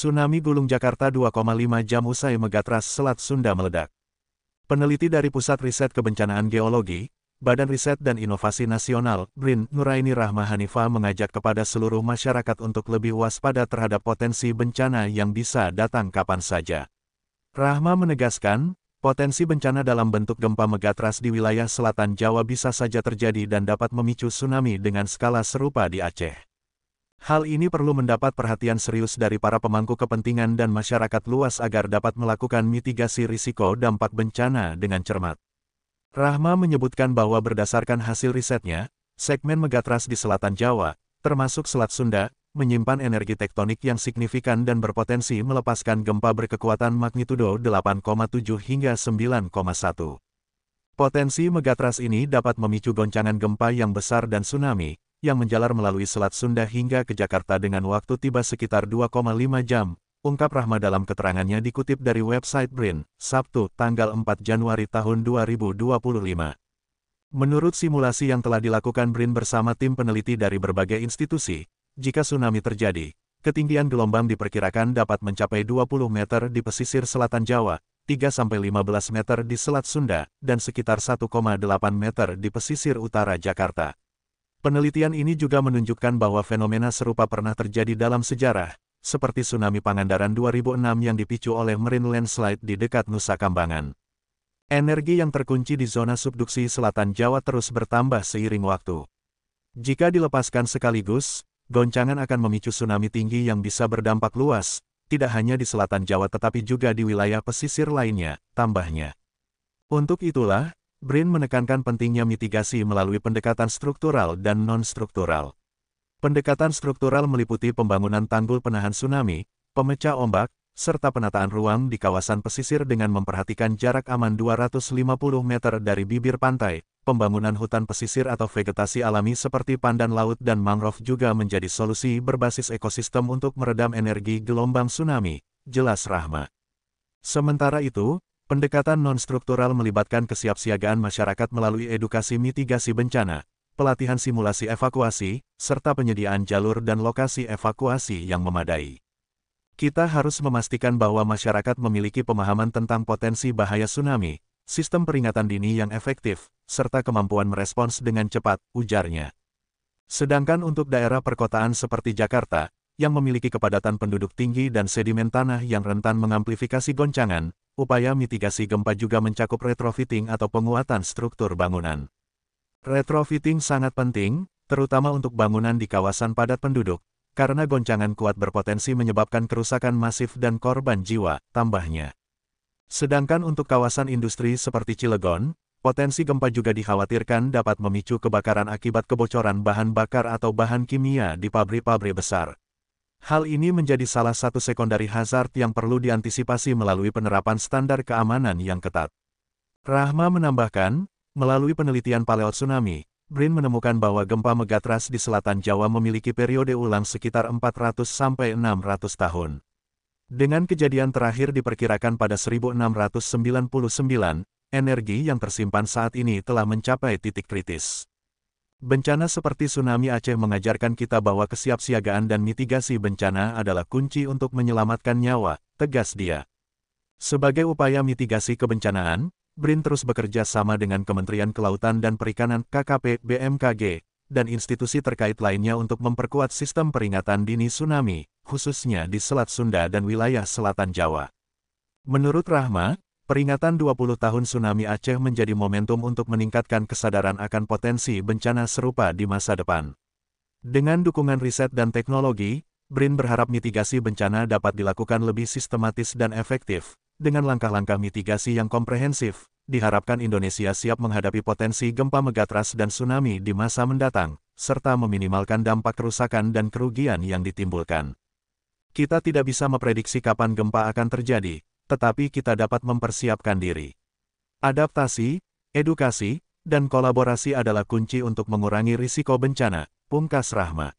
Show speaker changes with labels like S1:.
S1: Tsunami gulung Jakarta 2,5 jam usai Megatras Selat Sunda meledak. Peneliti dari Pusat Riset Kebencanaan Geologi, Badan Riset dan Inovasi Nasional, BRIN, Nuraini Rahma Hanifah mengajak kepada seluruh masyarakat untuk lebih waspada terhadap potensi bencana yang bisa datang kapan saja. Rahma menegaskan, potensi bencana dalam bentuk gempa Megatras di wilayah selatan Jawa bisa saja terjadi dan dapat memicu tsunami dengan skala serupa di Aceh. Hal ini perlu mendapat perhatian serius dari para pemangku kepentingan dan masyarakat luas agar dapat melakukan mitigasi risiko dampak bencana dengan cermat. Rahma menyebutkan bahwa berdasarkan hasil risetnya, segmen Megatras di selatan Jawa, termasuk Selat Sunda, menyimpan energi tektonik yang signifikan dan berpotensi melepaskan gempa berkekuatan magnitudo 8,7 hingga 9,1. Potensi Megatras ini dapat memicu goncangan gempa yang besar dan tsunami, yang menjalar melalui Selat Sunda hingga ke Jakarta dengan waktu tiba sekitar 2,5 jam, ungkap Rahma dalam keterangannya dikutip dari website BRIN, Sabtu, tanggal 4 Januari tahun 2025. Menurut simulasi yang telah dilakukan BRIN bersama tim peneliti dari berbagai institusi, jika tsunami terjadi, ketinggian gelombang diperkirakan dapat mencapai 20 meter di pesisir selatan Jawa, 3-15 meter di Selat Sunda, dan sekitar 1,8 meter di pesisir utara Jakarta. Penelitian ini juga menunjukkan bahwa fenomena serupa pernah terjadi dalam sejarah, seperti tsunami Pangandaran 2006 yang dipicu oleh marine landslide di dekat Nusa Kambangan. Energi yang terkunci di zona subduksi selatan Jawa terus bertambah seiring waktu. Jika dilepaskan sekaligus, goncangan akan memicu tsunami tinggi yang bisa berdampak luas, tidak hanya di selatan Jawa tetapi juga di wilayah pesisir lainnya, tambahnya. Untuk itulah, BRIN menekankan pentingnya mitigasi melalui pendekatan struktural dan non-struktural. Pendekatan struktural meliputi pembangunan tanggul penahan tsunami, pemecah ombak, serta penataan ruang di kawasan pesisir dengan memperhatikan jarak aman 250 meter dari bibir pantai. Pembangunan hutan pesisir atau vegetasi alami seperti pandan laut dan mangrove juga menjadi solusi berbasis ekosistem untuk meredam energi gelombang tsunami, jelas Rahma. Sementara itu, pendekatan non-struktural melibatkan kesiapsiagaan masyarakat melalui edukasi mitigasi bencana, pelatihan simulasi evakuasi, serta penyediaan jalur dan lokasi evakuasi yang memadai. Kita harus memastikan bahwa masyarakat memiliki pemahaman tentang potensi bahaya tsunami, sistem peringatan dini yang efektif, serta kemampuan merespons dengan cepat, ujarnya. Sedangkan untuk daerah perkotaan seperti Jakarta, yang memiliki kepadatan penduduk tinggi dan sedimen tanah yang rentan mengamplifikasi goncangan, upaya mitigasi gempa juga mencakup retrofitting atau penguatan struktur bangunan. Retrofitting sangat penting, terutama untuk bangunan di kawasan padat penduduk, karena goncangan kuat berpotensi menyebabkan kerusakan masif dan korban jiwa, tambahnya. Sedangkan untuk kawasan industri seperti Cilegon, potensi gempa juga dikhawatirkan dapat memicu kebakaran akibat kebocoran bahan bakar atau bahan kimia di pabrik-pabrik besar. Hal ini menjadi salah satu secondary hazard yang perlu diantisipasi melalui penerapan standar keamanan yang ketat. Rahma menambahkan, melalui penelitian paleotsunami, BRIN menemukan bahwa gempa Megatras di selatan Jawa memiliki periode ulang sekitar 400-600 tahun. Dengan kejadian terakhir diperkirakan pada 1699, energi yang tersimpan saat ini telah mencapai titik kritis. Bencana seperti tsunami Aceh mengajarkan kita bahwa kesiapsiagaan dan mitigasi bencana adalah kunci untuk menyelamatkan nyawa, tegas dia. Sebagai upaya mitigasi kebencanaan, BRIN terus bekerja sama dengan Kementerian Kelautan dan Perikanan (KKP), BMKG, dan institusi terkait lainnya untuk memperkuat sistem peringatan dini tsunami, khususnya di Selat Sunda dan wilayah selatan Jawa. Menurut Rahma, peringatan 20 tahun tsunami Aceh menjadi momentum untuk meningkatkan kesadaran akan potensi bencana serupa di masa depan. Dengan dukungan riset dan teknologi, BRIN berharap mitigasi bencana dapat dilakukan lebih sistematis dan efektif. Dengan langkah-langkah mitigasi yang komprehensif, diharapkan Indonesia siap menghadapi potensi gempa Megatras dan tsunami di masa mendatang, serta meminimalkan dampak kerusakan dan kerugian yang ditimbulkan. Kita tidak bisa memprediksi kapan gempa akan terjadi, tetapi kita dapat mempersiapkan diri. Adaptasi, edukasi, dan kolaborasi adalah kunci untuk mengurangi risiko bencana, pungkas Rahma.